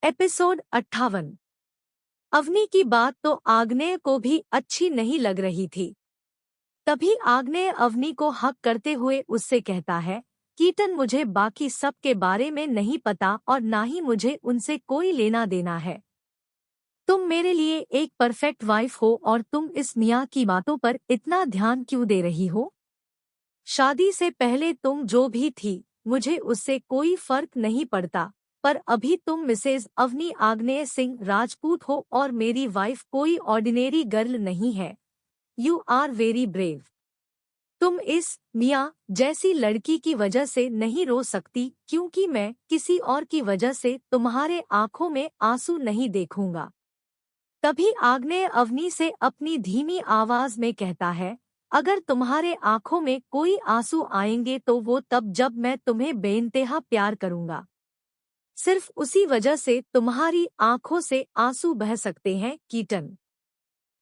Episode 58। Avani की बात तो आग्नेय को भी अच्छी नहीं लग रही थी। तभी आग्नेय अवनी को हक करते हुए उससे कहता है, कीटन, मुझे बाकी सब के बारे में नहीं पता और ना ही मुझे उनसे कोई लेना देना है। तुम मेरे लिए एक परफेक्ट वाइफ हो और तुम इस मियाँ की बातों पर इतना ध्यान क्यों दे रही हो? शादी से पहले तुम जो भी थी, मुझे उससे कोई फर्क नहीं पड़ता, पर अभी तुम मिसेज अवनी आग्नेय सिंह राजपूत हो और मेरी वाइफ कोई ऑर्डिनरी गर्ल नहीं है। You are very brave. तुम इस मियाँ जैसी लड़की की वजह से नहीं रो सकती, क्योंकि मैं किसी और की वजह से तुम्हारे आंखों में आंसू नहीं देखूंगा। तभी आग्नेय अवनी से अपनी धीमी आवाज में कहता है, अगर तुम्हारे आंखों में कोई आंसू आएंगे तो वो तब जब मैं तुम्हें बेइंतहा प्यार करूंगा। सिर्फ उसी वजह से तुम्हारी आंखों से आंसू बह सकते हैं, कीटन।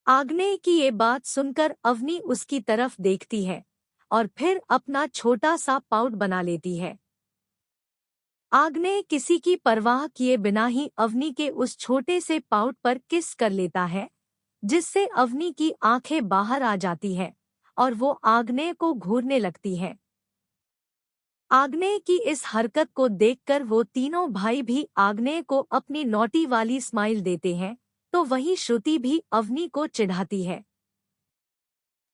आग्नेय की ये बात सुनकर अवनी उसकी तरफ देखती है और फिर अपना छोटा सा पाउट बना लेती है। आग्नेय किसी की परवाह किए बिना ही अवनी के उस छोटे से पाउट पर किस कर लेता है, जिससे अवनी की आंखें बाहर आ जाती है और वो आग्नेय को घूरने लगती है। आग्नेय की इस हरकत को देखकर वो तीनों भाई भी आग्नेय को अपनी नौटी वाली स्माइल देते हैं, तो वहीं श्रुति भी अवनी को चिढ़ाती है।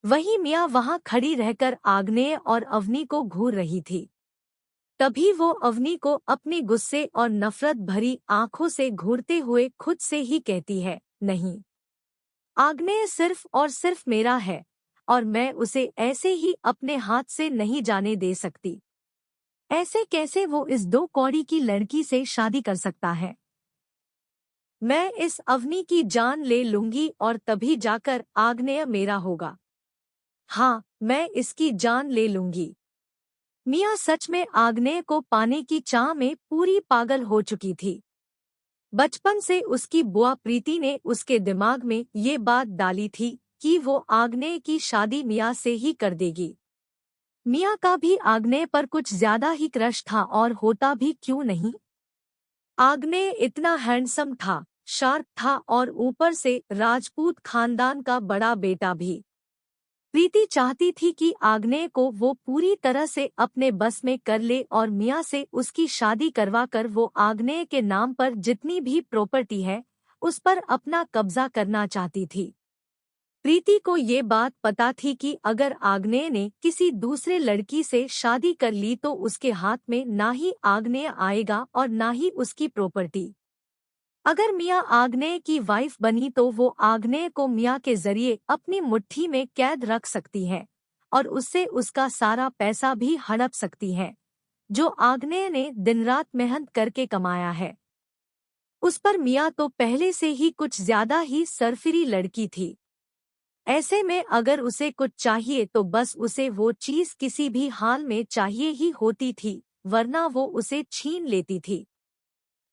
वहीं मिया वहां खड़ी रहकर आग्नेय और अवनी को घूर रही थी। तभी वो अवनी को अपनी गुस्से और नफरत भरी आंखों से घूरते हुए खुद से ही कहती है, नहीं, आग्नेय सिर्फ और सिर्फ मेरा है और मैं उसे ऐसे ही अपने हाथ से नहीं जाने दे सकती। ऐसे कैसे वो इस 2 कौड़ी की लड़की से शादी कर सकता है? मैं इस अवनी की जान ले लूंगी और तभी जाकर आग्नेय मेरा होगा। हाँ, मैं इसकी जान ले लूंगी। मिया सच में आग्नेय को पाने की चाह में पूरी पागल हो चुकी थी। बचपन से उसकी बुआ प्रीति ने उसके दिमाग में ये बात डाली थी कि वो आग्नेय की शादी मिया से ही कर देगी। मिया का भी आग्नेय पर कुछ ज्यादा ही क्रश था, और होता भी क्यों नहीं। आग्नेय इतना हैंडसम था, शार्प था और ऊपर से राजपूत खानदान का बड़ा बेटा भी। प्रीति चाहती थी कि आग्नेय को वो पूरी तरह से अपने बस में कर ले और मिया से उसकी शादी करवाकर वो आग्नेय के नाम पर जितनी भी प्रॉपर्टी है उस पर अपना कब्जा करना चाहती थी। प्रीति को ये बात पता थी कि अगर आग्नेय ने किसी दूसरे लड़की से शादी कर ली तो उसके हाथ में ना ही आग्नेय आएगा और ना ही उसकी प्रॉपर्टी। अगर मिया आग्नेय की वाइफ बनी तो वो आग्नेय को मिया के जरिए अपनी मुट्ठी में कैद रख सकती है और उससे उसका सारा पैसा भी हड़प सकती है, जो आग्नेय ने दिन रात मेहनत करके कमाया है। उस पर मिया तो पहले से ही कुछ ज्यादा ही सरफिरी लड़की थी। ऐसे में अगर उसे कुछ चाहिए तो बस उसे वो चीज किसी भी हाल में चाहिए ही होती थी, वरना वो उसे छीन लेती थी।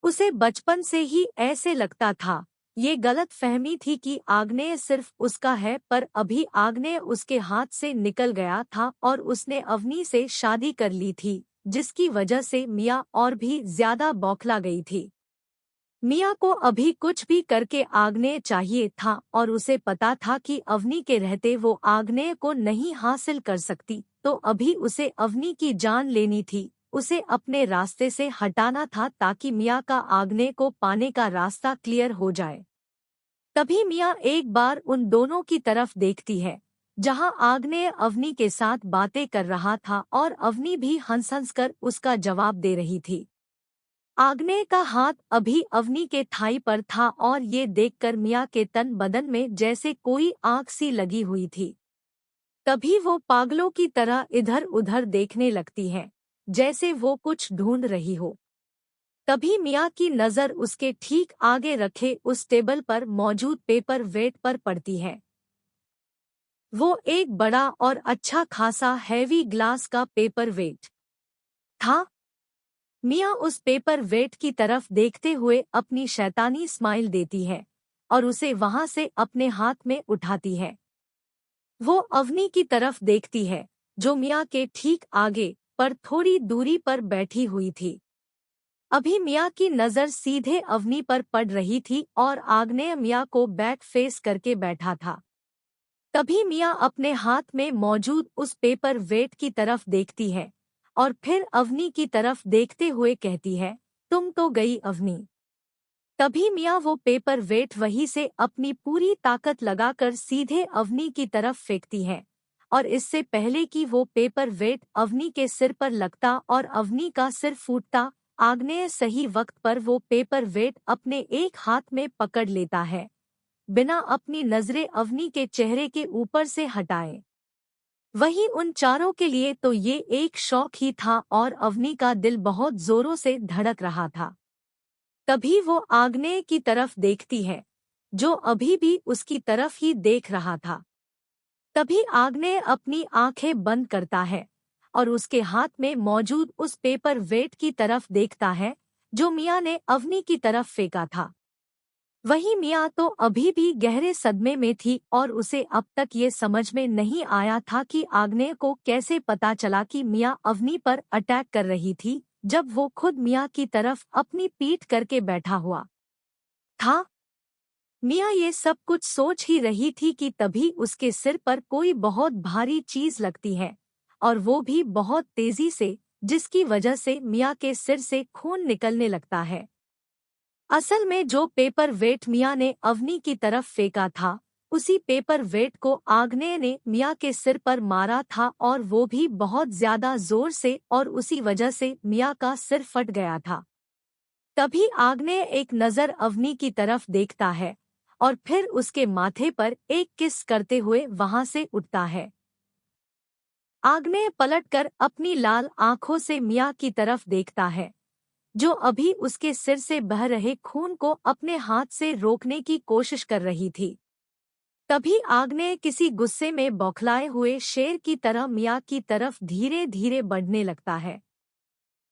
उसे बचपन से ही ऐसे लगता था। ये गलत फहमी थी कि आग्नेय सिर्फ उसका है, पर अभी आग्नेय उसके हाथ से निकल गया था और उसने अवनी से शादी कर ली थी, जिसकी वजह से मिया और भी ज्यादा बौखला गई थी। मिया को अभी कुछ भी करके आग्नेय चाहिए था और उसे पता था कि अवनी के रहते वो आग्नेय को नहीं हासिल कर सकती, तो अभी उसे अवनी की जान लेनी थी। उसे अपने रास्ते से हटाना था ताकि मिया का आग्नेय को पाने का रास्ता क्लियर हो जाए। तभी मिया एक बार उन दोनों की तरफ देखती है, जहां आग्नेय अवनी के साथ बातें कर रहा था और अवनी भी हंस हंस कर उसका जवाब दे रही थी। आग्नेय का हाथ अभी अवनी के थाई पर था और ये देखकर मिया के तन बदन में जैसे कोई आग सी लगी हुई थी। तभी वो पागलों की तरह इधर उधर देखने लगती है, जैसे वो कुछ ढूंढ रही हो। तभी मिया की नजर उसके ठीक आगे रखे उस टेबल पर मौजूद पेपर वेट पर पड़ती है। वो एक बड़ा और अच्छा खासा हैवी ग्लास का पेपर वेट था। मिया उस पेपर वेट की तरफ देखते हुए अपनी शैतानी स्माइल देती है और उसे वहां से अपने हाथ में उठाती है। वो अवनी की तरफ देखती है, जो मिया के ठीक आगे पर थोड़ी दूरी पर बैठी हुई थी। अभी मियाँ की नज़र सीधे अवनी पर पड़ रही थी और आग्नेय मियाँ को बैक फेस करके बैठा था। तभी मियाँ अपने हाथ में मौजूद उस पेपर वेट की तरफ देखती है और फिर अवनी की तरफ देखते हुए कहती है, तुम तो गई अवनी। तभी मियाँ वो पेपर वेट वहीं से अपनी पूरी ताकत लगाकर सीधे अवनी की तरफ फेंकती है और इससे पहले कि वो पेपर वेट अवनी के सिर पर लगता और अवनी का सिर फूटता, आग्नेय सही वक्त पर वो पेपर वेट अपने एक हाथ में पकड़ लेता है, बिना अपनी नजरें अवनी के चेहरे के ऊपर से हटाए। वहीं उन चारों के लिए तो ये एक शौक ही था और अवनी का दिल बहुत जोरों से धड़क रहा था। तभी वो आग्नेय की तरफ देखती है, जो अभी भी उसकी तरफ ही देख रहा था। तभी आग्नेय अपनी आंखें बंद करता है और उसके हाथ में मौजूद उस पेपर वेट की तरफ देखता है, जो मियाँ ने अवनी की तरफ फेंका था। वहीं मियाँ तो अभी भी गहरे सदमे में थी और उसे अब तक ये समझ में नहीं आया था कि आग्नेय को कैसे पता चला कि मियाँ अवनी पर अटैक कर रही थी, जब वो खुद मियाँ की तरफ अपनी पीठ करके बैठा हुआ था। मियाँ ये सब कुछ सोच ही रही थी कि तभी उसके सिर पर कोई बहुत भारी चीज लगती है और वो भी बहुत तेजी से, जिसकी वजह से मियाँ के सिर से खून निकलने लगता है। असल में जो पेपर वेट मियाँ ने अवनी की तरफ फेंका था, उसी पेपर वेट को आग्नेय ने मियाँ के सिर पर मारा था और वो भी बहुत ज्यादा जोर से, और उसी वजह से मियाँ का सिर फट गया था। तभी आग्नेय एक नजर अवनी की तरफ देखता है और फिर उसके माथे पर एक किस करते हुए वहां से उठता है। आग्नेय पलटकर अपनी लाल आंखों से मियाँ की तरफ देखता है, जो अभी उसके सिर से बह रहे खून को अपने हाथ से रोकने की कोशिश कर रही थी। तभी आग्नेय किसी गुस्से में बौखलाए हुए शेर की तरह मियाँ की तरफ धीरे धीरे बढ़ने लगता है।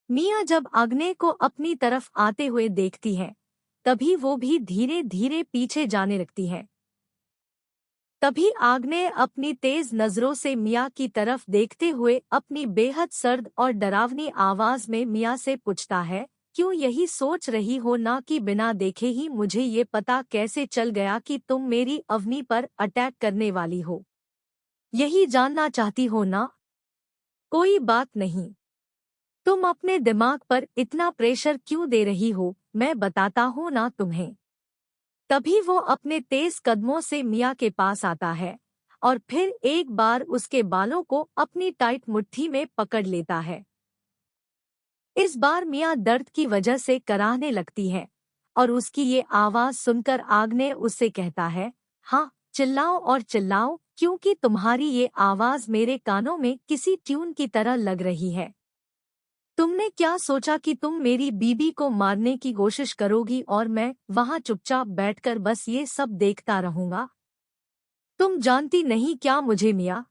मियाँ जब आग्नेय को अपनी तरफ आते हुए देखती है, तभी वो भी धीरे धीरे पीछे जाने लगती है। तभी आग्नेय अपनी तेज नजरों से मियाँ की तरफ देखते हुए अपनी बेहद सर्द और डरावनी आवाज में मियाँ से पूछता है, क्यों यही सोच रही हो ना कि बिना देखे ही मुझे ये पता कैसे चल गया कि तुम मेरी अवनी पर अटैक करने वाली हो? यही जानना चाहती हो ना? कोई बात नहीं। तुम अपने दिमाग पर इतना प्रेशर क्यों दे रही हो, मैं बताता हूँ ना तुम्हें। तभी वो अपने तेज कदमों से मियाँ के पास आता है और फिर एक बार उसके बालों को अपनी टाइट मुट्ठी में पकड़ लेता है। इस बार मियाँ दर्द की वजह से कराहने लगती है और उसकी ये आवाज सुनकर आग्नेय उससे कहता है, हाँ चिल्लाओ और चिल्लाओ, क्योंकि तुम्हारी ये आवाज मेरे कानों में किसी ट्यून की तरह लग रही है। तुमने क्या सोचा कि तुम मेरी बीबी को मारने की कोशिश करोगी और मैं वहां चुपचाप बैठकर बस ये सब देखता रहूंगा? तुम जानती नहीं क्या मुझे मियाँ,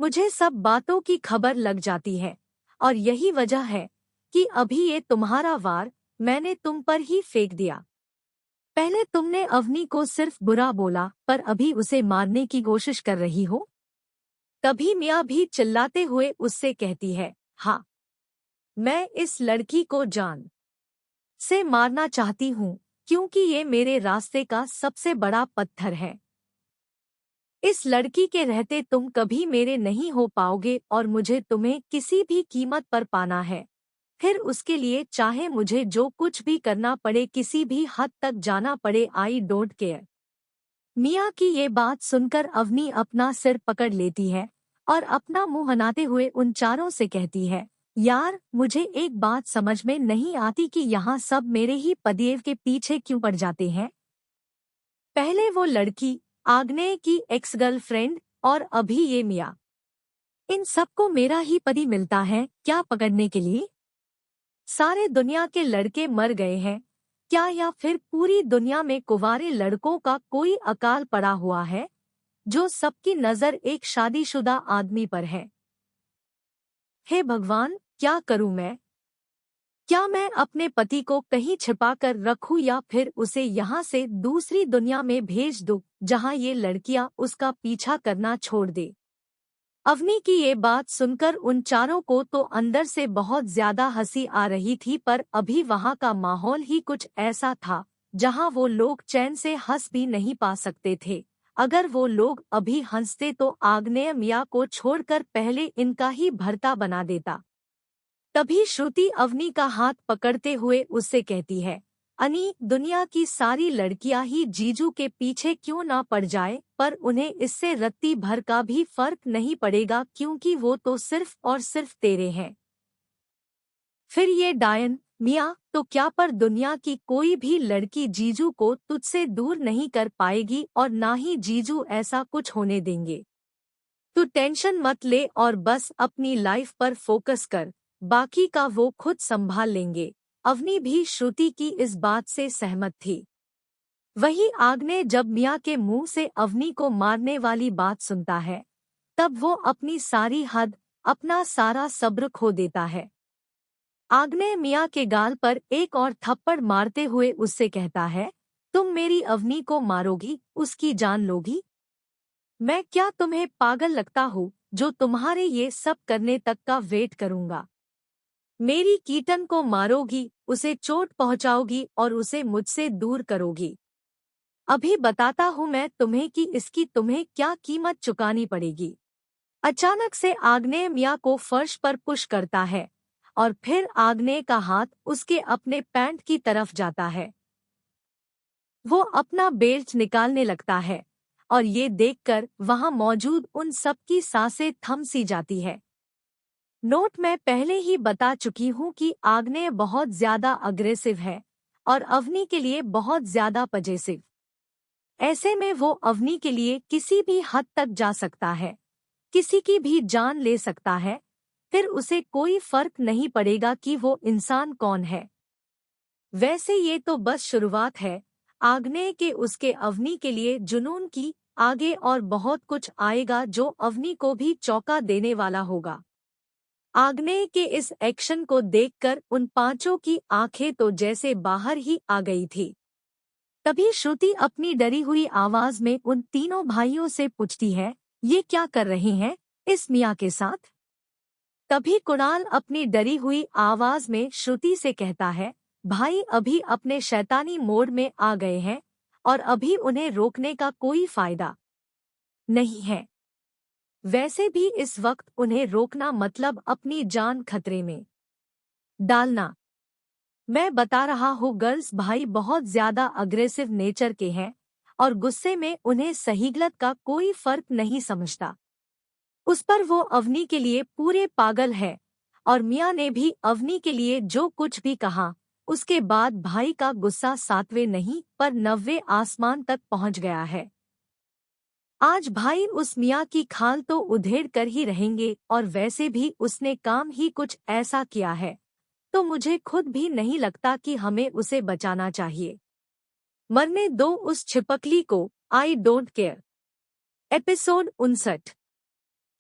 मुझे सब बातों की खबर लग जाती है और यही वजह है कि अभी ये तुम्हारा वार मैंने तुम पर ही फेंक दिया। पहले तुमने अवनी को सिर्फ बुरा बोला, पर अभी उसे मारने की कोशिश कर रही हो। तभी मियाँ भी चिल्लाते हुए उससे कहती है, हाँ, मैं इस लड़की को जान से मारना चाहती हूँ, क्योंकि ये मेरे रास्ते का सबसे बड़ा पत्थर है। इस लड़की के रहते तुम कभी मेरे नहीं हो पाओगे और मुझे तुम्हें किसी भी कीमत पर पाना है, फिर उसके लिए चाहे मुझे जो कुछ भी करना पड़े, किसी भी हद तक जाना पड़े, आई डोंट केयर। मियाँ की ये बात सुनकर अवनी अपना सिर पकड़ लेती है और अपना मुंह हनाते हुए उन चारों से कहती है, यार मुझे एक बात समझ में नहीं आती कि यहाँ सब मेरे ही पदेव के पीछे क्यों पड़ जाते हैं। पहले वो लड़की, आग्नेय की एक्स गर्लफ्रेंड, और अभी ये मियाँ। इन सबको मेरा ही पति मिलता है क्या पकड़ने के लिए? सारे दुनिया के लड़के मर गए हैं क्या, या फिर पूरी दुनिया में कुंवारे लड़कों का कोई अकाल पड़ा हुआ है, जो सबकी नजर एक शादीशुदा आदमी पर है? हे भगवान, क्या करूं मैं? क्या मैं अपने पति को कहीं छिपा कर रखूं या फिर उसे यहाँ से दूसरी दुनिया में भेज दूं, जहाँ ये लड़कियां उसका पीछा करना छोड़ दे? अवनी की ये बात सुनकर उन चारों को तो अंदर से बहुत ज्यादा हंसी आ रही थी, पर अभी वहां का माहौल ही कुछ ऐसा था जहां वो लोग चैन से हंस भी नहीं पा सकते थे। अगर वो लोग अभी हंसते तो आग्नेय मिया को छोड़कर पहले इनका ही भरता बना देता। तभी श्रुति अवनी का हाथ पकड़ते हुए उससे कहती है, अनी, दुनिया की सारी लड़कियां ही जीजू के पीछे क्यों ना पड़ जाए, पर उन्हें इससे रत्ती भर का भी फर्क नहीं पड़ेगा, क्योंकि वो तो सिर्फ और सिर्फ तेरे हैं। फिर ये डायन मिया, तो क्या पर दुनिया की कोई भी लड़की जीजू को तुझसे दूर नहीं कर पाएगी, और ना ही जीजू ऐसा कुछ होने देंगे। तू टेंशन मत ले और बस अपनी लाइफ पर फोकस कर, बाकी का वो खुद संभाल लेंगे। अवनी भी श्रुति की इस बात से सहमत थी। वही आग्नेय जब मिया के मुंह से अवनी को मारने वाली बात सुनता है, तब वो अपनी सारी हद, अपना सारा सब्र खो देता है। आग्नेय मिया के गाल पर एक और थप्पड़ मारते हुए उससे कहता है, तुम मेरी अवनी को मारोगी, उसकी जान लोगी? मैं क्या तुम्हें पागल लगता हूँ जो तुम्हारे ये सब करने तक का वेट करूंगा? मेरी कीटन को मारोगी, उसे चोट पहुंचाओगी और उसे मुझसे दूर करोगी। अभी बताता हूँ मैं तुम्हें कि इसकी तुम्हें क्या कीमत चुकानी पड़ेगी। अचानक से आग्नेय मिया को फर्श पर पुश करता है और फिर आग्नेय का हाथ उसके अपने पैंट की तरफ जाता है। वो अपना बेल्ट निकालने लगता है और ये देखकर वहां मौजूद उन सबकी सांसें थम सी जाती है। नोट, मैं पहले ही बता चुकी हूँ कि आग्नेय बहुत ज्यादा अग्रेसिव है और अवनी के लिए बहुत ज्यादा पजेसिव। ऐसे में वो अवनी के लिए किसी भी हद तक जा सकता है, किसी की भी जान ले सकता है, फिर उसे कोई फर्क नहीं पड़ेगा कि वो इंसान कौन है। वैसे ये तो बस शुरुआत है आग्नेय के, उसके अवनी के लिए जुनून की। आगे और बहुत कुछ आएगा जो अवनी को भी चौंका देने वाला होगा। आग्नेय के इस एक्शन को देखकर उन पांचों की आंखें तो जैसे बाहर ही आ गई थी। तभी श्रुति अपनी डरी हुई आवाज में उन तीनों भाइयों से पूछती है, ये क्या कर रहे हैं इस मिया के साथ? तभी कुणाल अपनी डरी हुई आवाज में श्रुति से कहता है, भाई अभी अपने शैतानी मोड में आ गए हैं और अभी उन्हें रोकने का कोई फायदा नहीं है। वैसे भी इस वक्त उन्हें रोकना मतलब अपनी जान खतरे में डालना। मैं बता रहा हूँ गर्ल्स भाई बहुत ज्यादा अग्रेसिव नेचर के हैं और गुस्से में उन्हें सही गलत का कोई फर्क नहीं समझता। उस पर वो अवनी के लिए पूरे पागल है और मियाँ ने भी अवनी के लिए जो कुछ भी कहा, उसके बाद भाई का गुस्सा 7वें नहीं पर 9वें आसमान तक पहुंच गया है। आज भाई उस मियाँ की खाल तो उधेड़ कर ही रहेंगे, और वैसे भी उसने काम ही कुछ ऐसा किया है तो मुझे खुद भी नहीं लगता कि हमें उसे बचाना चाहिए। मरने दो उस छिपकली को, आई डोंट केयर। एपिसोड 59।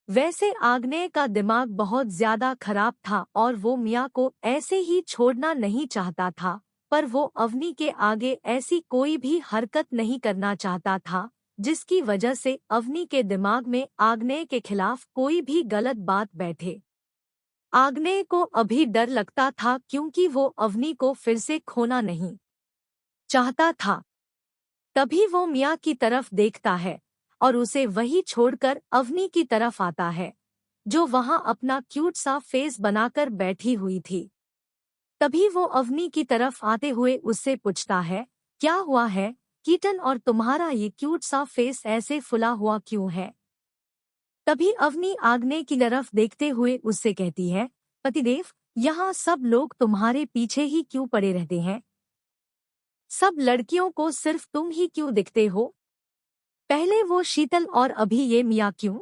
वैसे आग्नेय का दिमाग बहुत ज्यादा खराब था और वो मियाँ को ऐसे ही छोड़ना नहीं चाहता था, पर वो अवनी के आगे ऐसी कोई भी हरकत नहीं करना चाहता था जिसकी वजह से अवनी के दिमाग में आग्नेय के खिलाफ कोई भी गलत बात बैठे। आग्नेय को अभी डर लगता था क्योंकि वो अवनी को फिर से खोना नहीं चाहता था। तभी वो मियाँ की तरफ देखता है और उसे वही छोड़कर अवनी की तरफ आता है, जो वहां अपना क्यूट सा फेस बनाकर बैठी हुई थी। तभी वो अवनी की तरफ आते हुए उससे पूछता है, क्या हुआ है कीटन, और तुम्हारा ये क्यूट सा फेस ऐसे फुला हुआ क्यों है? तभी अवनी आग्नेय की तरफ देखते हुए उससे कहती है, पतिदेव, यहाँ सब लोग तुम्हारे पीछे ही क्यों पड़े रहते हैं? सब लड़कियों को सिर्फ तुम ही क्यों दिखते हो? पहले वो शीतल और अभी ये मियाँ क्यों?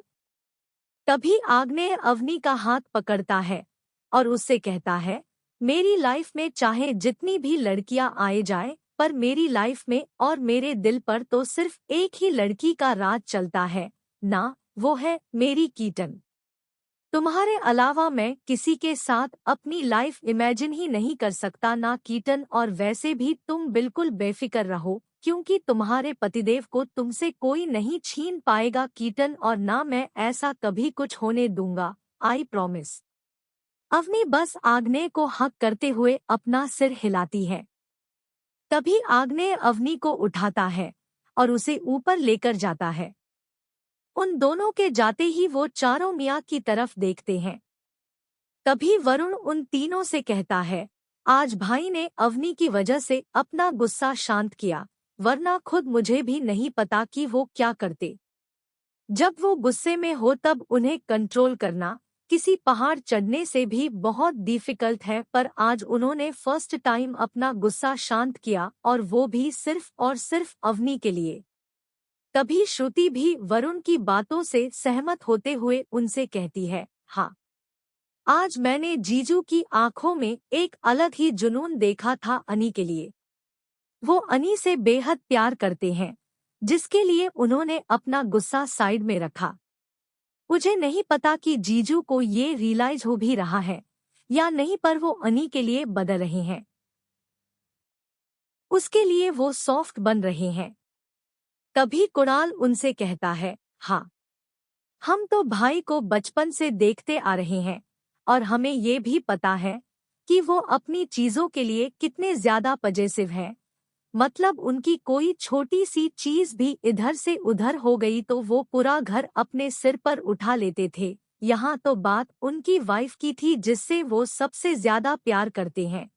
तभी आग्नेय अवनी का हाथ पकड़ता है और उससे कहता है, मेरी लाइफ में चाहे जितनी भी लड़कियां आए जाए, पर मेरी लाइफ में और मेरे दिल पर तो सिर्फ एक ही लड़की का राज चलता है ना, वो है मेरी कीटन। तुम्हारे अलावा मैं किसी के साथ अपनी लाइफ इमेजिन ही नहीं कर सकता ना कीटन, और वैसे भी तुम बिल्कुल बेफिक्र रहो क्योंकि तुम्हारे पतिदेव को तुमसे कोई नहीं छीन पाएगा कीटन, और ना मैं ऐसा कभी कुछ होने दूंगा, आई प्रॉमिस। अवनी बस आग्नेय को हक करते हुए अपना सिर हिलाती है। तभी आग्नेय अवनी को उठाता है और उसे ऊपर लेकर जाता है। उन दोनों के जाते ही वो चारों मियाँ की तरफ देखते हैं। तभी वरुण उन तीनों से कहता है, आज भाई ने अवनी की वजह से अपना गुस्सा शांत किया, वरना खुद मुझे भी नहीं पता कि वो क्या करते। जब वो गुस्से में हो तब उन्हें कंट्रोल करना किसी पहाड़ चढ़ने से भी बहुत डिफिकल्ट है, पर आज उन्होंने फर्स्ट टाइम अपना गुस्सा शांत किया, और वो भी सिर्फ और सिर्फ अवनी के लिए। तभी श्रुति भी वरुण की बातों से सहमत होते हुए उनसे कहती है, हाँ, आज मैंने जीजू की आंखों में एक अलग ही जुनून देखा था अनी के लिए। वो अनी से बेहद प्यार करते हैं, जिसके लिए उन्होंने अपना गुस्सा साइड में रखा। मुझे नहीं पता कि जीजू को ये रियलाइज हो भी रहा है या नहीं, पर वो अनी के लिए बदल रहे हैं, उसके लिए वो सॉफ्ट बन रहे हैं। तभी कुणाल उनसे कहता है, हाँ, हम तो भाई को बचपन से देखते आ रहे हैं और हमें ये भी पता है कि वो अपनी चीजों के लिए कितने ज्यादा पजेसिव हैं। मतलब उनकी कोई छोटी सी चीज भी इधर से उधर हो गई तो वो पूरा घर अपने सिर पर उठा लेते थे। यहाँ तो बात उनकी वाइफ की थी, जिससे वो सबसे ज्यादा प्यार करते हैं।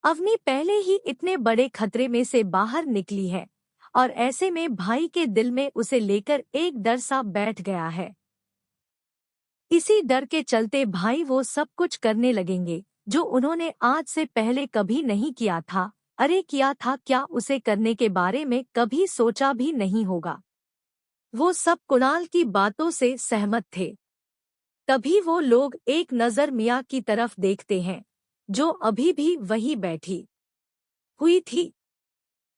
अवनी पहले ही इतने बड़े खतरे में से बाहर निकली है, और ऐसे में भाई के दिल में उसे लेकर एक डर सा बैठ गया है। इसी डर के चलते भाई वो सब कुछ करने लगेंगे जो उन्होंने आज से पहले कभी नहीं किया था। अरे किया था क्या, उसे करने के बारे में कभी सोचा भी नहीं होगा। वो सब कुणाल की बातों से सहमत थे। तभी वो लोग एक नज़र मियाँ की तरफ देखते हैं, जो अभी भी वहीं बैठी हुई थी।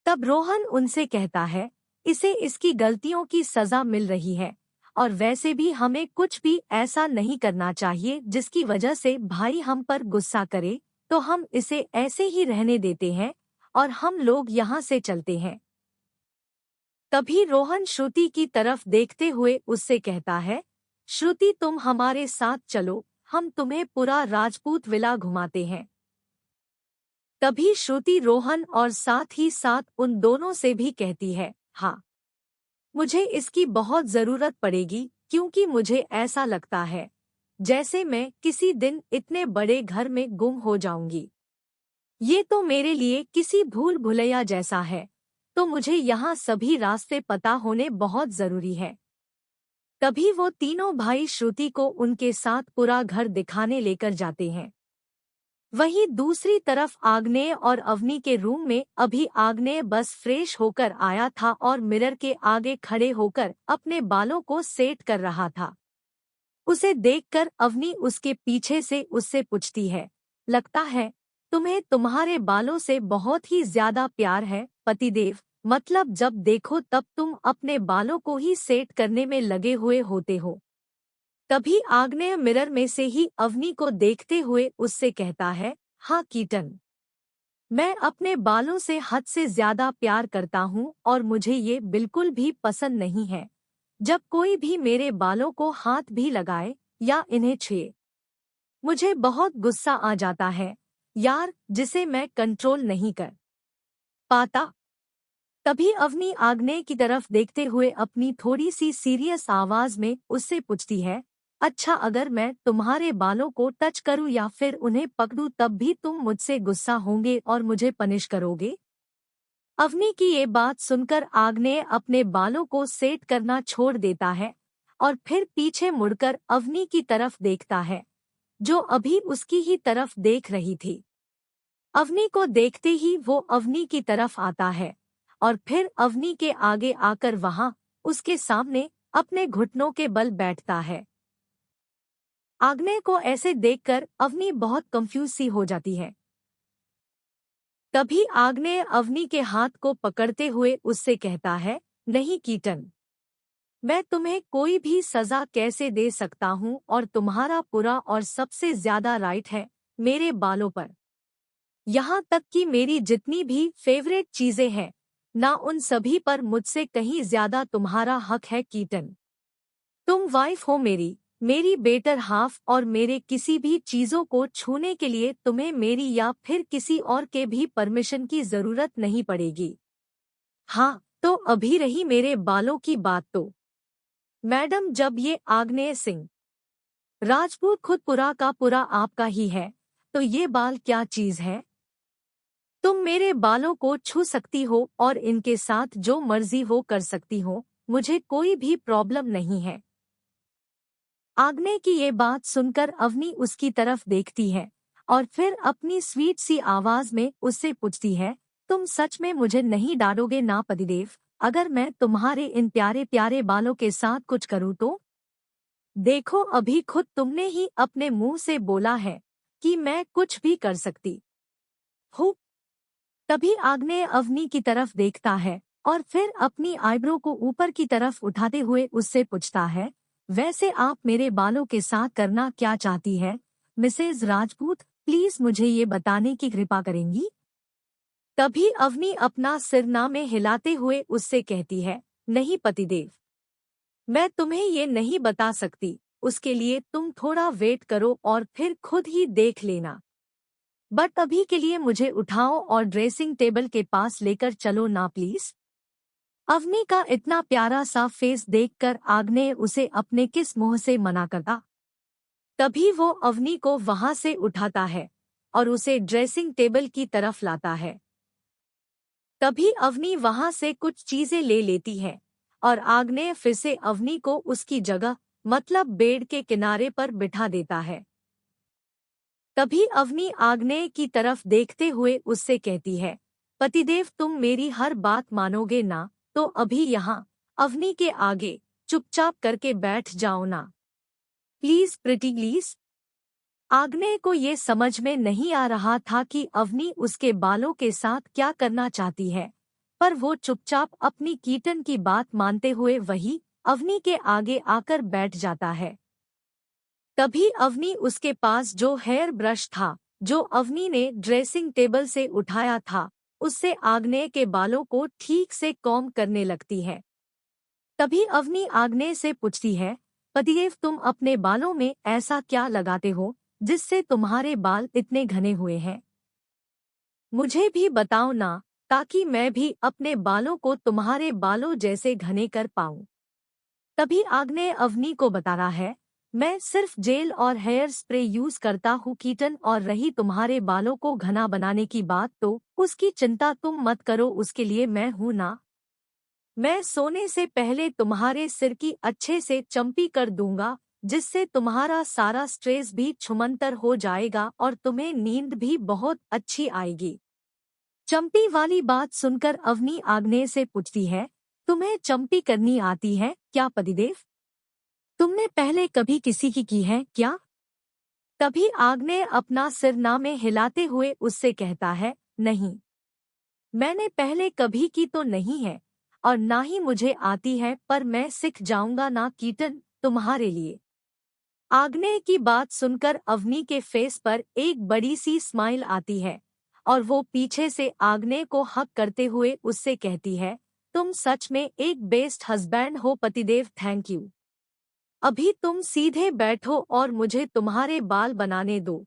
तब रोहन उनसे कहता है, इसे इसकी गलतियों की सजा मिल रही है, और वैसे भी हमें कुछ भी ऐसा नहीं करना चाहिए जिसकी वजह से भाई हम पर गुस्सा करे, तो हम इसे ऐसे ही रहने देते हैं और हम लोग यहाँ से चलते हैं। तभी रोहन श्रुति की तरफ देखते हुए उससे कहता है, श्रुति तुम हमारे साथ चलो, हम तुम्हें पूरा राजपूत विला घुमाते हैं। तभी श्रुति रोहन और साथ ही साथ उन दोनों से भी कहती है, हाँ, मुझे इसकी बहुत जरूरत पड़ेगी, क्योंकि मुझे ऐसा लगता है जैसे मैं किसी दिन इतने बड़े घर में गुम हो जाऊंगी। ये तो मेरे लिए किसी भूल भुलैया जैसा है, तो मुझे यहाँ सभी रास्ते पता होने बहुत जरूरी है। तभी वो तीनों भाई श्रुति को उनके साथ पूरा घर दिखाने लेकर जाते हैं। वहीं दूसरी तरफ आग्नेय और अवनी के रूम में अभी आग्नेय बस फ्रेश होकर आया था और मिरर के आगे खड़े होकर अपने बालों को सेट कर रहा था। उसे देखकर अवनी उसके पीछे से उससे पूछती है, लगता है तुम्हें तुम्हारे बालों से बहुत ही ज्यादा प्यार है पतिदेव, मतलब जब देखो तब तुम अपने बालों को ही सेट करने में लगे हुए होते हो। तभी आग्नेय मिरर में से ही अवनी को देखते हुए उससे कहता है, हाँ कीटन, मैं अपने बालों से हद से ज्यादा प्यार करता हूँ और मुझे ये बिल्कुल भी पसंद नहीं है जब कोई भी मेरे बालों को हाथ भी लगाए या इन्हें छुए। मुझे बहुत गुस्सा आ जाता है यार, जिसे मैं कंट्रोल नहीं कर पाता। तभी अवनी आग्नेय की तरफ देखते हुए अपनी थोड़ी सी सीरियस आवाज में उससे पूछती है, अच्छा अगर मैं तुम्हारे बालों को टच करूं या फिर उन्हें पकड़ूं तब भी तुम मुझसे गुस्सा होंगे और मुझे पनिश करोगे? अवनी की ये बात सुनकर आग्नेय अपने बालों को सेट करना छोड़ देता है और फिर पीछे मुड़कर अवनी की तरफ देखता है, जो अभी उसकी ही तरफ देख रही थी। अवनी को देखते ही वो अवनी की तरफ आता है और फिर अवनी के आगे आकर वहां उसके सामने अपने घुटनों के बल बैठता है। आग्नेय को ऐसे देखकर अवनी बहुत कंफ्यूज सी हो जाती है। तभी आग्नेय अवनी के हाथ को पकड़ते हुए उससे कहता है, नहीं कीटन, मैं तुम्हें कोई भी सजा कैसे दे सकता हूँ और तुम्हारा पूरा और सबसे ज्यादा राइट है मेरे बालों पर। यहाँ तक कि मेरी जितनी भी फेवरेट चीजें हैं ना उन सभी पर मुझसे कहीं ज्यादा तुम्हारा हक है कीटन। तुम वाइफ हो मेरी, मेरी बेटर हाफ, और मेरे किसी भी चीजों को छूने के लिए तुम्हें मेरी या फिर किसी और के भी परमिशन की जरूरत नहीं पड़ेगी। हाँ, तो अभी रही मेरे बालों की बात तो मैडम, जब ये आग्नेय सिंह राजपूत खुद पूरा का पूरा आपका ही है, तो ये बाल क्या चीज है? तुम मेरे बालों को छू सकती हो और इनके साथ जो मर्जी वो कर सकती हो, मुझे कोई भी प्रॉब्लम नहीं है। आग्नेय की ये बात सुनकर अवनी उसकी तरफ देखती है और फिर अपनी स्वीट सी आवाज में उससे पूछती है, तुम सच में मुझे नहीं डांटोगे ना पतिदेव, अगर मैं तुम्हारे इन प्यारे प्यारे बालों के साथ कुछ करूँ तो? देखो, अभी खुद तुमने ही अपने मुंह से बोला है कि मैं कुछ भी कर सकती हूँ। तभी आग्नेय अवनी की तरफ देखता है और फिर अपनी आईब्रो को ऊपर की तरफ उठाते हुए उससे पूछता है, वैसे आप मेरे बालों के साथ करना क्या चाहती है मिसेज राजपूत? प्लीज मुझे ये बताने की कृपा करेंगी? तभी अवनी अपना सिर ना में हिलाते हुए उससे कहती है, नहीं पतिदेव, मैं तुम्हें ये नहीं बता सकती, उसके लिए तुम थोड़ा वेट करो और फिर खुद ही देख लेना। बट अभी के लिए मुझे उठाओ और ड्रेसिंग टेबल के पास लेकर चलो ना प्लीज। अवनी का इतना प्यारा सा फेस देखकर आग्नेय उसे अपने किस मुंह से मना करता। तभी वो अवनी को वहां से उठाता है और उसे ड्रेसिंग टेबल की तरफ लाता है। तभी अवनी वहां से कुछ चीजें ले लेती है और आग्नेय फिर से अवनी को उसकी जगह मतलब बेड के किनारे पर बिठा देता है। तभी अवनी आग्नेय की तरफ देखते हुए उससे कहती है, पतिदेव तुम मेरी हर बात मानोगे ना, तो अभी यहाँ अवनी के आगे चुपचाप करके बैठ जाओ ना प्लीज प्रिटी प्लीज। आग्नेय को ये समझ में नहीं आ रहा था कि अवनी उसके बालों के साथ क्या करना चाहती है, पर वो चुपचाप अपनी कीटन की बात मानते हुए वही अवनी के आगे आकर बैठ जाता है। तभी अवनी उसके पास जो हेयर ब्रश था, जो अवनी ने ड्रेसिंग टेबल से उठाया था, उससे आग्नेय के बालों को ठीक से कॉम्ब करने लगती है। तभी अवनी आग्नेय से पूछती है, पतिदेव तुम अपने बालों में ऐसा क्या लगाते हो जिससे तुम्हारे बाल इतने घने हुए हैं? मुझे भी बताओ ना, ताकि मैं भी अपने बालों को तुम्हारे बालों जैसे घने कर पाऊं। तभी आग्नेय अवनी को बता रहा है, मैं सिर्फ जेल और हेयर स्प्रे यूज करता हूँ कीटन, और रही तुम्हारे बालों को घना बनाने की बात तो उसकी चिंता तुम मत करो, उसके लिए मैं हूँ ना। मैं सोने से पहले तुम्हारे सिर की अच्छे से चंपी कर दूंगा, जिससे तुम्हारा सारा स्ट्रेस भी छुमंतर हो जाएगा और तुम्हें नींद भी बहुत अच्छी आएगी। चंपी वाली बात सुनकर अवनी आग्नेय से पूछती है, तुम्हें चंपी करनी आती है क्या पतिदेव? तुमने पहले कभी किसी की है क्या? तभी आग्नेय अपना सिर ना में हिलाते हुए उससे कहता है, नहीं, मैंने पहले कभी की तो नहीं है और ना ही मुझे आती है, पर मैं सीख जाऊंगा ना कीटन, तुम्हारे लिए। आग्नेय की बात सुनकर अवनी के फेस पर एक बड़ी सी स्माइल आती है और वो पीछे से आग्नेय को हक करते हुए उससे कहती है, तुम सच में एक बेस्ट हस्बैंड हो पतिदेव, थैंक यू। अभी तुम सीधे बैठो और मुझे तुम्हारे बाल बनाने दो।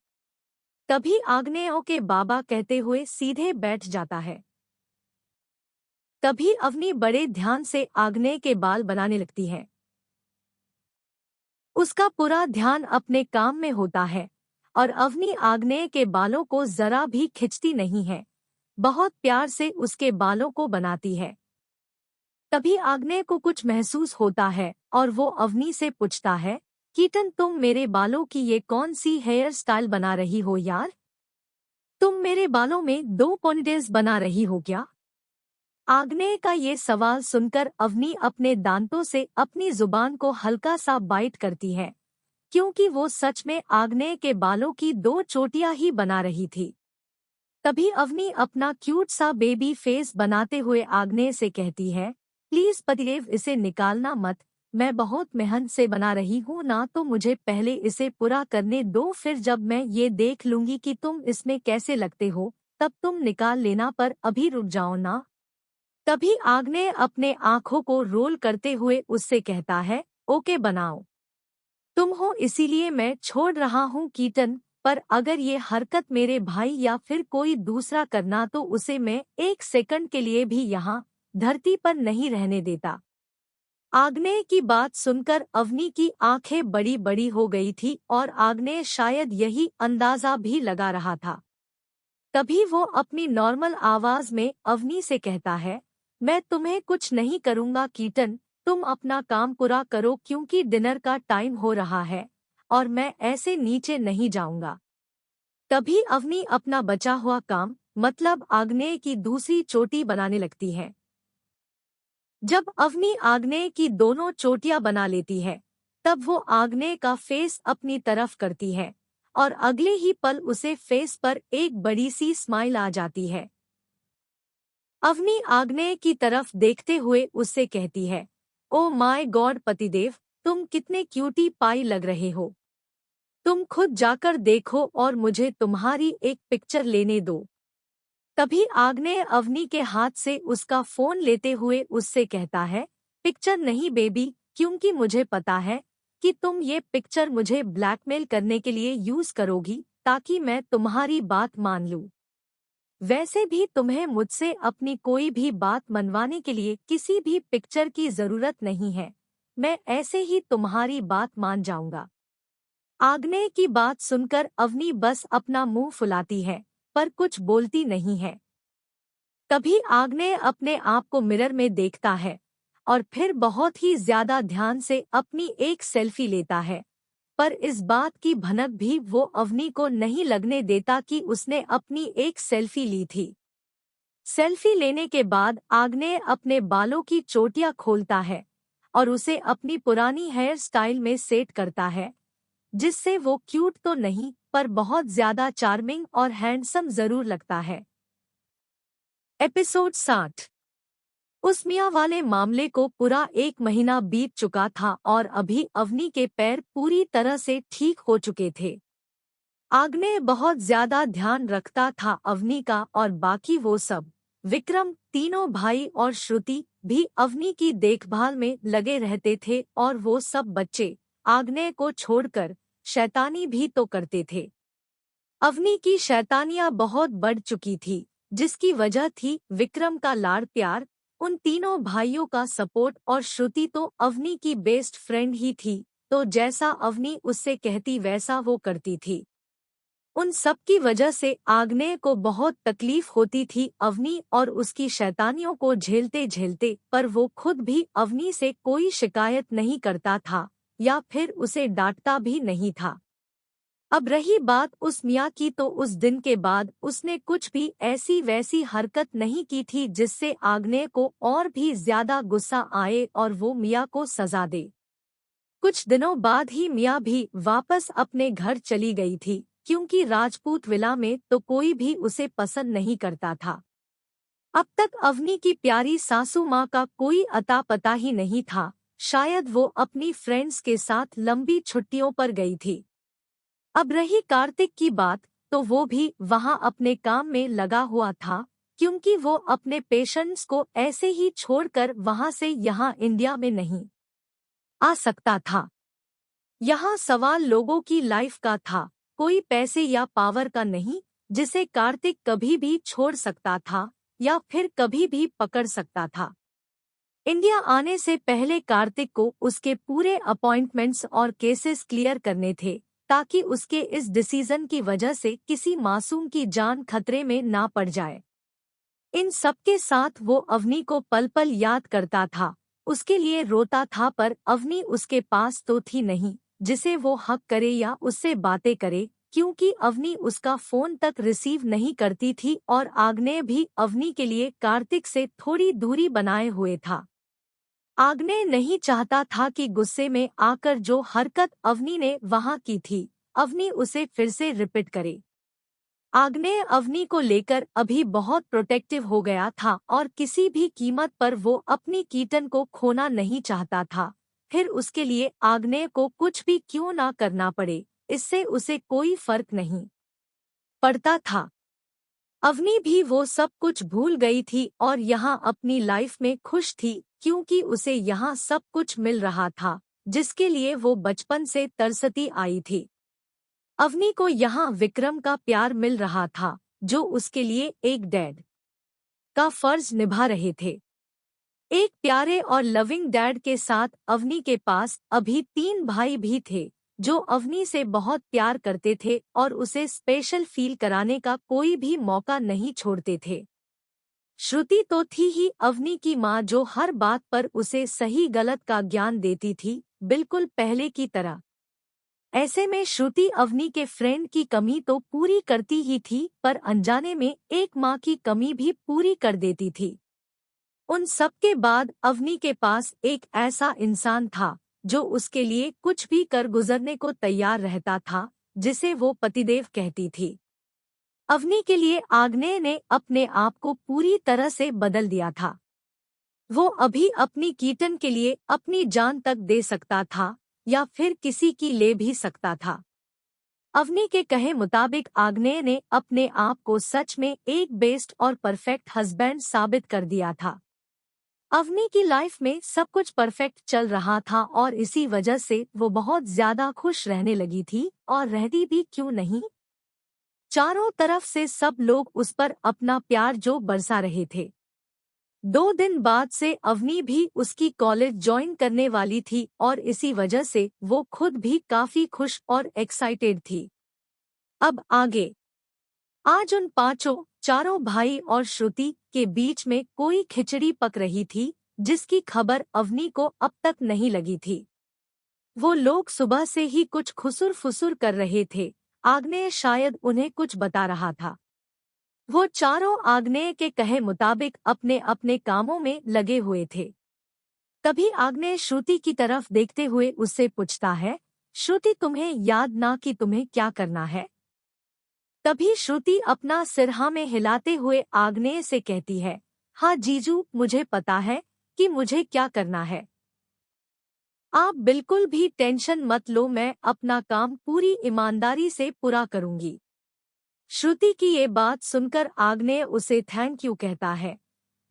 तभी आग्नेय के बाबा कहते हुए सीधे बैठ जाता है। तभी अवनी बड़े ध्यान से आग्नेय के बाल बनाने लगती है। उसका पूरा ध्यान अपने काम में होता है और अवनी आग्नेय के बालों को जरा भी खिंचती नहीं है, बहुत प्यार से उसके बालों को बनाती है। तभी आग्नेय को कुछ महसूस होता है और वो अवनी से पूछता है, कीटन तुम मेरे बालों की ये कौन सी हेयर स्टाइल बना रही हो यार? तुम मेरे बालों में दो पोनीटेल्स बना रही हो क्या? आग्नेय का ये सवाल सुनकर अवनी अपने दांतों से अपनी जुबान को हल्का सा बाइट करती है, क्योंकि वो सच में आग्नेय के बालों की दो चोटियां ही बना रही थी। तभी अवनी अपना क्यूट सा बेबी फेस बनाते हुए आग्नेय से कहती है, प्लीज पतिदेव इसे निकालना मत, मैं बहुत मेहनत से बना रही हूँ ना, तो मुझे पहले इसे पूरा करने दो, फिर जब मैं ये देख लूंगी कि तुम इसमें कैसे लगते हो तब तुम निकाल लेना, पर अभी रुक जाओ ना। तभी आग्नेय अपने आंखों को रोल करते हुए उससे कहता है, ओके बनाओ। तुम हो इसीलिए मैं छोड़ रहा हूँ कीटन, पर अगर ये हरकत मेरे भाई या फिर कोई दूसरा करना तो उसे मैं 1 सेकंड के लिए भी यहाँ धरती पर नहीं रहने देता। आग्नेय की बात सुनकर अवनी की आंखें बड़ी बड़ी हो गई थी और आग्नेय शायद यही अंदाजा भी लगा रहा था। तभी वो अपनी नॉर्मल आवाज में अवनी से कहता है, मैं तुम्हें कुछ नहीं करूँगा कीटन, तुम अपना काम पूरा करो क्योंकि डिनर का टाइम हो रहा है और मैं ऐसे नीचे नहीं जाऊंगा। तभी अवनी अपना बचा हुआ काम मतलब आग्नेय की दूसरी चोटी बनाने लगती है। जब अवनी आग्नेय की दोनों चोटियां बना लेती है, तब वो आग्नेय का फेस अपनी तरफ करती है और अगले ही पल उसे फेस पर एक बड़ी सी स्माइल आ जाती है। अवनी आग्नेय की तरफ देखते हुए उससे कहती है, ओ माय गॉड पतिदेव, तुम कितने क्यूटी पाई लग रहे हो। तुम खुद जाकर देखो और मुझे तुम्हारी एक पिक्चर लेने दो। तभी आग्नेय अवनी के हाथ से उसका फोन लेते हुए उससे कहता है, पिक्चर नहीं बेबी, क्योंकि मुझे पता है कि तुम ये पिक्चर मुझे ब्लैकमेल करने के लिए यूज करोगी ताकि मैं तुम्हारी बात मान लूं। वैसे भी तुम्हें मुझसे अपनी कोई भी बात मनवाने के लिए किसी भी पिक्चर की जरूरत नहीं है, मैं ऐसे ही तुम्हारी बात मान जाऊंगा। आग्नेय की बात सुनकर अवनी बस अपना मुंह फुलाती है, पर कुछ बोलती नहीं है। तभी आग्नेय अपने आप को मिरर में देखता है और फिर बहुत ही ज्यादा ध्यान से अपनी एक सेल्फी लेता है, पर इस बात की भनक भी वो अवनी को नहीं लगने देता कि उसने अपनी एक सेल्फी ली थी। सेल्फी लेने के बाद आग्नेय अपने बालों की चोटियां खोलता है और उसे अपनी पुरानी हेयर स्टाइल में सेट करता है, जिससे वो क्यूट तो नहीं पर बहुत ज्यादा चार्मिंग और हैंडसम जरूर लगता है। एपिसोड 60। उस मियाँ वाले मामले को पूरा 1 महीना बीत चुका था और अभी अवनी के पैर पूरी तरह से ठीक हो चुके थे। आग्नेय बहुत ज्यादा ध्यान रखता था अवनी का और बाकी वो सब, विक्रम, तीनों भाई और श्रुति भी अवनी की देखभाल में लगे रहते थे और वो सब बच्चे आग्नेय को छोड़कर शैतानी भी तो करते थे। अवनी की शैतानियां बहुत बढ़ चुकी थी, जिसकी वजह थी विक्रम का लाड़ प्यार, उन तीनों भाइयों का सपोर्ट और श्रुति तो अवनी की बेस्ट फ्रेंड ही थी, तो जैसा अवनी उससे कहती वैसा वो करती थी। उन सब की वजह से आग्नेय को बहुत तकलीफ होती थी अवनी और उसकी शैतानियों को झेलते झेलते, पर वो खुद भी अवनी से कोई शिकायत नहीं करता था या फिर उसे डांटता भी नहीं था। अब रही बात उस मियाँ की, तो उस दिन के बाद उसने कुछ भी ऐसी वैसी हरकत नहीं की थी जिससे आग्नेय को और भी ज्यादा गुस्सा आए और वो मियाँ को सजा दे। कुछ दिनों बाद ही मियाँ भी वापस अपने घर चली गई थी, क्योंकि राजपूत विला में तो कोई भी उसे पसंद नहीं करता था। अब तक अवनी की प्यारी सासू माँ का कोई अता पता ही नहीं था, शायद वो अपनी फ्रेंड्स के साथ लंबी छुट्टियों पर गई थी। अब रही कार्तिक की बात, तो वो भी वहां अपने काम में लगा हुआ था, क्योंकि वो अपने पेशेंट्स को ऐसे ही छोड़कर वहां से यहाँ इंडिया में नहीं आ सकता था। यहाँ सवाल लोगों की लाइफ का था, कोई पैसे या पावर का नहीं, जिसे कार्तिक कभी भी छोड़ सकता था या फिर कभी भी पकड़ सकता था। इंडिया आने से पहले कार्तिक को उसके पूरे अपॉइंटमेंट्स और केसेस क्लियर करने थे, ताकि उसके इस डिसीजन की वजह से किसी मासूम की जान खतरे में ना पड़ जाए। इन सबके साथ वो अवनी को पल पल याद करता था, उसके लिए रोता था, पर अवनी उसके पास तो थी नहीं जिसे वो हक करे या उससे बातें करे, क्योंकि अवनी उसका फोन तक रिसीव नहीं करती थी और आग्नेय भी अवनी के लिए कार्तिक से थोड़ी दूरी बनाए हुए था। आग्नेय नहीं चाहता था कि गुस्से में आकर जो हरकत अवनी ने वहां की थी, अवनी उसे फिर से रिपीट करे। आग्नेय अवनी को लेकर अभी बहुत प्रोटेक्टिव हो गया था और किसी भी कीमत पर वो अपनी कीटन को खोना नहीं चाहता था, फिर उसके लिए आग्नेय को कुछ भी क्यों ना करना पड़े, इससे उसे कोई फर्क नहीं पड़ता था। अवनी भी वो सब कुछ भूल गई थी और यहाँ अपनी लाइफ में खुश थी, क्योंकि उसे यहाँ सब कुछ मिल रहा था जिसके लिए वो बचपन से तरसती आई थी। अवनी को यहाँ विक्रम का प्यार मिल रहा था, जो उसके लिए एक डैड का फर्ज निभा रहे थे। एक प्यारे और लविंग डैड के साथ अवनी के पास अभी 3 भाई भी थे, जो अवनी से बहुत प्यार करते थे और उसे स्पेशल फील कराने का कोई भी मौका नहीं छोड़ते थे। श्रुति तो थी ही अवनी की माँ, जो हर बात पर उसे सही गलत का ज्ञान देती थी, बिल्कुल पहले की तरह। ऐसे में श्रुति अवनी के फ्रेंड की कमी तो पूरी करती ही थी, पर अनजाने में एक माँ की कमी भी पूरी कर देती थी। उन सब के बाद अवनी के पास एक ऐसा इंसान था जो उसके लिए कुछ भी कर गुजरने को तैयार रहता था, जिसे वो पतिदेव कहती थी। अवनी के लिए आग्नेय ने अपने आप को पूरी तरह से बदल दिया था। वो अभी अपनी कीटन के लिए अपनी जान तक दे सकता था, या फिर किसी की ले भी सकता था। अवनी के कहे मुताबिक आग्नेय ने अपने आप को सच में एक बेस्ट और परफेक्ट हस्बैंड साबित कर दिया था। अवनी की लाइफ में सब कुछ परफेक्ट चल रहा था और इसी वजह से वो बहुत ज्यादा खुश रहने लगी थी, और रहती भी क्यों नहीं। चारों तरफ से सब लोग उस पर अपना प्यार जो बरसा रहे थे। 2 दिन बाद से अवनी भी उसकी कॉलेज ज्वाइन करने वाली थी और इसी वजह से वो खुद भी काफी खुश और एक्साइटेड थी। अब आगे। आज उन चारों भाई और श्रुति के बीच में कोई खिचड़ी पक रही थी, जिसकी खबर अवनी को अब तक नहीं लगी थी। वो लोग सुबह से ही कुछ खुसुर फुसुर कर रहे थे। आग्नेय शायद उन्हें कुछ बता रहा था। वो चारों आग्नेय के कहे मुताबिक अपने अपने कामों में लगे हुए थे। तभी आग्नेय श्रुति की तरफ देखते हुए उससे पूछता है, श्रुति तुम्हें याद ना कि तुम्हें क्या करना है? तभी श्रुति अपना सिर हाँ में हिलाते हुए आग्नेय से कहती है, हाँ जीजू, मुझे पता है कि मुझे क्या करना है। आप बिल्कुल भी टेंशन मत लो, मैं अपना काम पूरी ईमानदारी से पूरा करूंगी। श्रुति की ये बात सुनकर आग्नेय उसे थैंक यू कहता है,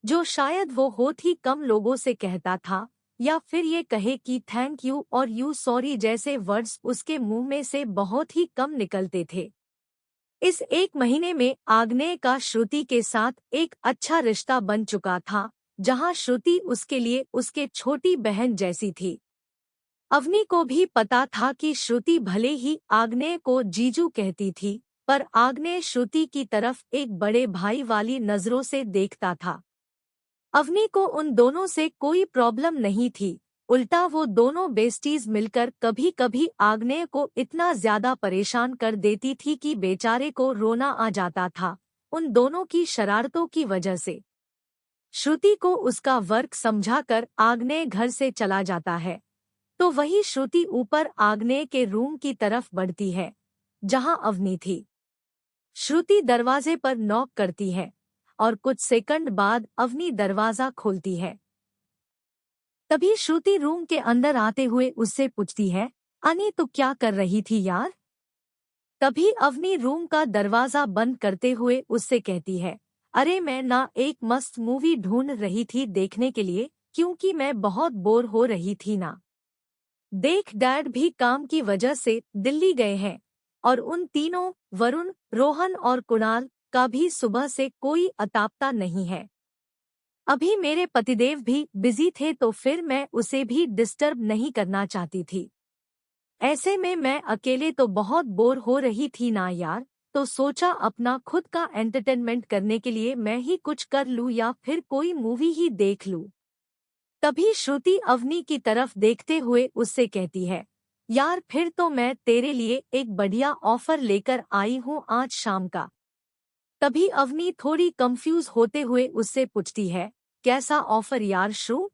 जो शायद वो बहुत ही कम लोगों से कहता था, या फिर ये कहे कि थैंक यू और यू सॉरी जैसे वर्ड्स उसके मुंह में से बहुत ही कम निकलते थे। इस 1 महीने में आग्नेय का श्रुति के साथ एक अच्छा रिश्ता बन चुका था, जहां श्रुति उसके लिए उसके छोटी बहन जैसी थी। अवनी को भी पता था कि श्रुति भले ही आग्नेय को जीजू कहती थी, पर आग्नेय श्रुति की तरफ एक बड़े भाई वाली नजरों से देखता था। अवनी को उन दोनों से कोई प्रॉब्लम नहीं थी, उल्टा वो दोनों बेस्टीज मिलकर कभी कभी आग्नेय को इतना ज्यादा परेशान कर देती थी कि बेचारे को रोना आ जाता था, उन दोनों की शरारतों की वजह से। श्रुति को उसका वर्क समझाकर आग्नेय घर से चला जाता है, तो वही श्रुति ऊपर आग्नेय के रूम की तरफ बढ़ती है, जहां अवनी थी। श्रुति दरवाजे पर नॉक करती है और कुछ सेकंड बाद अवनी दरवाजा खोलती है। तभी श्रुति रूम के अंदर आते हुए उससे पूछती है, अनी तू क्या कर रही थी यार? तभी अवनी रूम का दरवाजा बंद करते हुए उससे कहती है, अरे मैं ना एक मस्त मूवी ढूंढ रही थी देखने के लिए, क्योंकि मैं बहुत बोर हो रही थी ना। देख डैड भी काम की वजह से दिल्ली गए हैं, और उन तीनों वरुण, रोहन और कुणाल का भी सुबह से कोई अतापता नहीं है। अभी मेरे पतिदेव भी बिजी थे, तो फिर मैं उसे भी डिस्टर्ब नहीं करना चाहती थी। ऐसे में मैं अकेले तो बहुत बोर हो रही थी ना यार, तो सोचा अपना खुद का एंटरटेनमेंट करने के लिए मैं ही कुछ कर लूं या फिर कोई मूवी ही देख लूं। तभी श्रुति अवनी की तरफ देखते हुए उससे कहती है, यार फिर तो मैं तेरे लिए एक बढ़िया ऑफर लेकर आई हूँ आज शाम का। तभी अवनी थोड़ी कंफ्यूज होते हुए उससे पूछती है, कैसा ऑफर यार श्रु?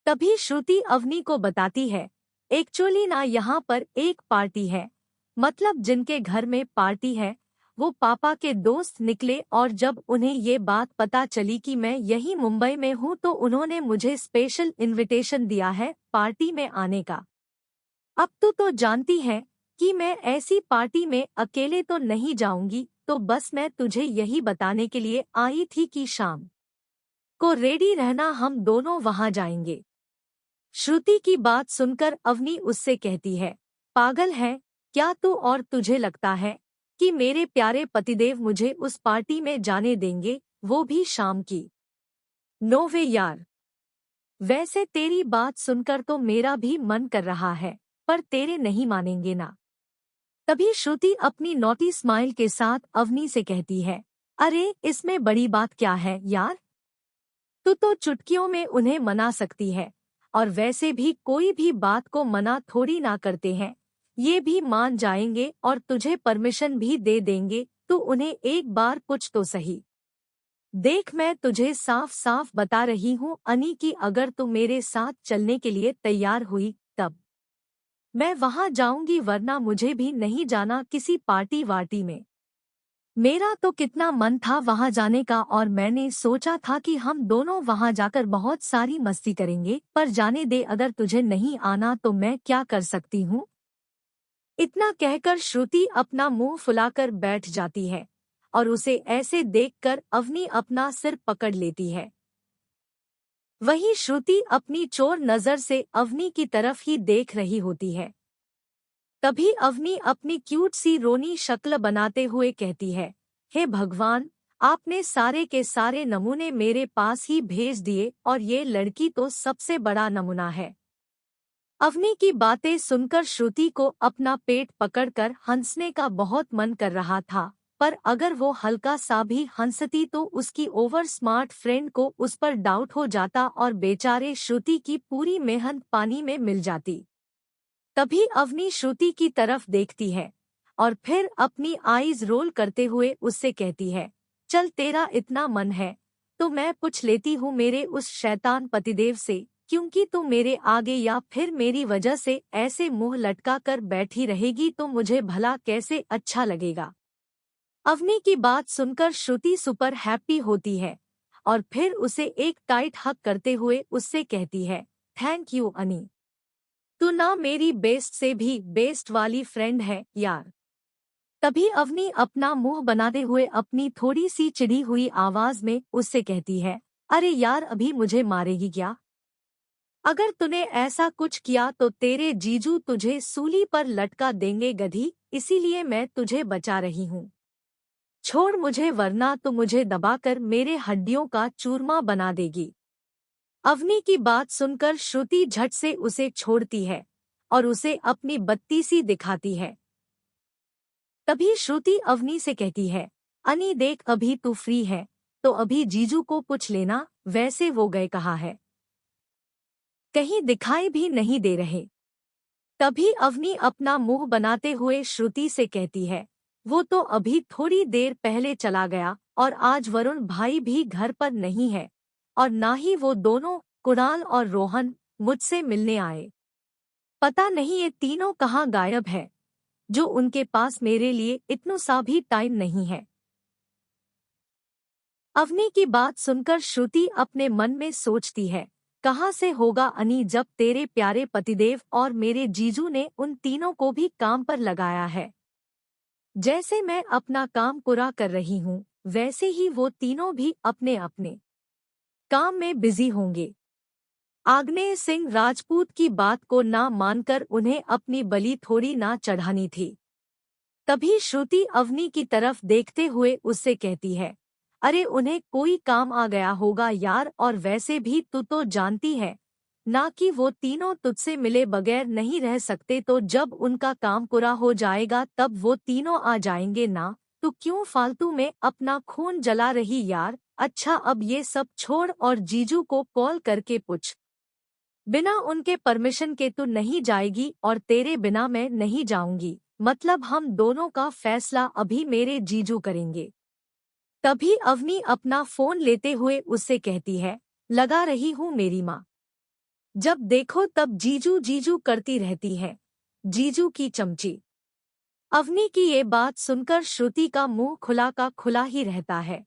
तभी श्रुति अवनी को बताती है, एक्चुअली ना यहाँ पर एक पार्टी है, मतलब जिनके घर में पार्टी है वो पापा के दोस्त निकले, और जब उन्हें ये बात पता चली कि मैं यही मुंबई में हूँ तो उन्होंने मुझे स्पेशल इनविटेशन दिया है पार्टी में आने का। अब तो जानती है कि मैं ऐसी पार्टी में अकेले तो नहीं जाऊंगी, तो बस मैं तुझे यही बताने के लिए आई थी कि शाम को रेडी रहना, हम दोनों वहां जाएंगे। श्रुति की बात सुनकर अवनी उससे कहती है, पागल है क्या तू, और तुझे लगता है कि मेरे प्यारे पतिदेव मुझे उस पार्टी में जाने देंगे, वो भी शाम की? नो वे यार। वैसे तेरी बात सुनकर तो मेरा भी मन कर रहा है, पर तेरे नहीं मानेंगे ना। तभी श्रुति अपनी नॉटी स्माइल के साथ अवनी से कहती है, अरे इसमें बड़ी बात क्या है यार, तू तो चुटकियों में उन्हें मना सकती है, और वैसे भी कोई भी बात को मना थोड़ी ना करते हैं, ये भी मान जाएंगे और तुझे परमिशन भी दे देंगे, तो उन्हें एक बार पूछ तो सही। देख मैं तुझे साफ साफ बता रही हूँ अनी कि अगर तू मेरे साथ चलने के लिए तैयार हुई तब मैं वहां जाऊंगी, वरना मुझे भी नहीं जाना किसी पार्टी वार्टी में। मेरा तो कितना मन था वहां जाने का, और मैंने सोचा था कि हम दोनों वहां जाकर बहुत सारी मस्ती करेंगे, पर जाने दे, अगर तुझे नहीं आना तो मैं क्या कर सकती हूँ। इतना कहकर श्रुति अपना मुंह फुलाकर बैठ जाती है, और उसे ऐसे देखकर अवनी अपना सिर पकड़ लेती है। वहीं श्रुति अपनी चोर नजर से अवनी की तरफ ही देख रही होती है। तभी अवनी अपनी क्यूट सी रोनी शक्ल बनाते हुए कहती है, हे भगवान, आपने सारे के सारे नमूने मेरे पास ही भेज दिए, और ये लड़की तो सबसे बड़ा नमूना है। अवनी की बातें सुनकर श्रुति को अपना पेट पकड़कर हंसने का बहुत मन कर रहा था, पर अगर वो हल्का सा भी हंसती तो उसकी ओवर स्मार्ट फ्रेंड को उस पर डाउट हो जाता और बेचारे श्रुति की पूरी मेहनत पानी में मिल जाती। तभी अवनी श्रुति की तरफ देखती है और फिर अपनी आईज रोल करते हुए उससे कहती है, चल तेरा इतना मन है तो मैं पूछ लेती हूँ मेरे उस शैतान पतिदेव से, क्योंकि तू मेरे आगे या फिर मेरी वजह से ऐसे मुंह लटका कर बैठी रहेगी तो मुझे भला कैसे अच्छा लगेगा। अवनी की बात सुनकर श्रुति सुपर हैप्पी होती है और फिर उसे एक टाइट हग करते हुए उससे कहती है, थैंक यू अनी, तू ना मेरी बेस्ट से भी बेस्ट वाली फ्रेंड है यार। तभी अवनी अपना मुंह बनाते हुए अपनी थोड़ी सी चिढ़ी हुई आवाज में उससे कहती है, अरे यार अभी मुझे मारेगी क्या? अगर तूने ऐसा कुछ किया तो तेरे जीजू तुझे सूली पर लटका देंगे गधी, इसीलिए मैं तुझे बचा रही हूँ। छोड़ मुझे, वरना तो मुझे दबाकर मेरे हड्डियों का चूरमा बना देगी। अवनी की बात सुनकर श्रुति झट से उसे छोड़ती है और उसे अपनी बत्तीसी दिखाती है। तभी श्रुति अवनी से कहती है, अनी देख अभी तू फ्री है तो अभी जीजू को पूछ लेना, वैसे वो गए कहाँ है, कहीं दिखाई भी नहीं दे रहे। तभी अवनी अपना मुंह बनाते हुए श्रुति से कहती है, वो तो अभी थोड़ी देर पहले चला गया, और आज वरुण भाई भी घर पर नहीं है, और ना ही वो दोनों कुणाल और रोहन मुझसे मिलने आए। पता नहीं ये तीनों कहाँ गायब है, जो उनके पास मेरे लिए इतना सा भी टाइम नहीं है। अवनी की बात सुनकर श्रुति अपने मन में सोचती है, कहाँ से होगा अनी, जब तेरे प्यारे पतिदेव और मेरे जीजू ने उन तीनों को भी काम पर लगाया है। जैसे मैं अपना काम पूरा कर रही हूँ, वैसे ही वो तीनों भी अपने अपने काम में बिजी होंगे। आग्नेय सिंह राजपूत की बात को ना मानकर उन्हें अपनी बलि थोड़ी ना चढ़ानी थी। तभी श्रुति अवनी की तरफ देखते हुए उससे कहती है, अरे उन्हें कोई काम आ गया होगा यार, और वैसे भी तू तो जानती है ना कि वो तीनों तुझसे मिले बगैर नहीं रह सकते, तो जब उनका काम पूरा हो जाएगा तब वो तीनों आ जाएंगे ना, तू क्यों फालतू में अपना खून जला रही यार। अच्छा अब ये सब छोड़ और जीजू को कॉल करके पूछ, बिना उनके परमिशन के तू नहीं जाएगी और तेरे बिना मैं नहीं जाऊंगी, मतलब हम दोनों का फैसला अभी मेरे जीजू करेंगे। तभी अवनी अपना फोन लेते हुए उससे कहती है, लगा रही हूँ मेरी माँ, जब देखो तब जीजू जीजू करती रहती है, जीजू की चमची। अवनी की ये बात सुनकर श्रुति का मुंह खुला का खुला ही रहता है।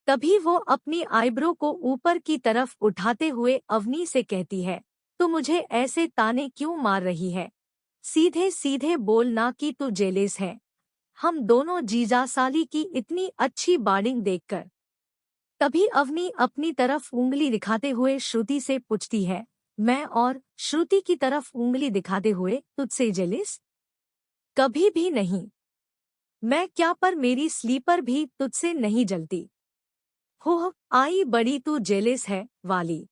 तभी वो अपनी आईब्रो को ऊपर की तरफ उठाते हुए अवनी से कहती है, तू मुझे ऐसे ताने क्यों मार रही है, सीधे सीधे बोलना कि तू जेलेस है। हम दोनों जीजा साली की इतनी अच्छी बॉन्डिंग देखकर। तभी अवनी अपनी तरफ उंगली दिखाते हुए श्रुति से पूछती है, मैं और श्रुति की तरफ उंगली दिखाते हुए तुझसे जेलिस? कभी भी नहीं। मैं क्या, पर मेरी स्लीपर भी तुझसे नहीं जलती। हो आई बड़ी तू जेलिस है वाली।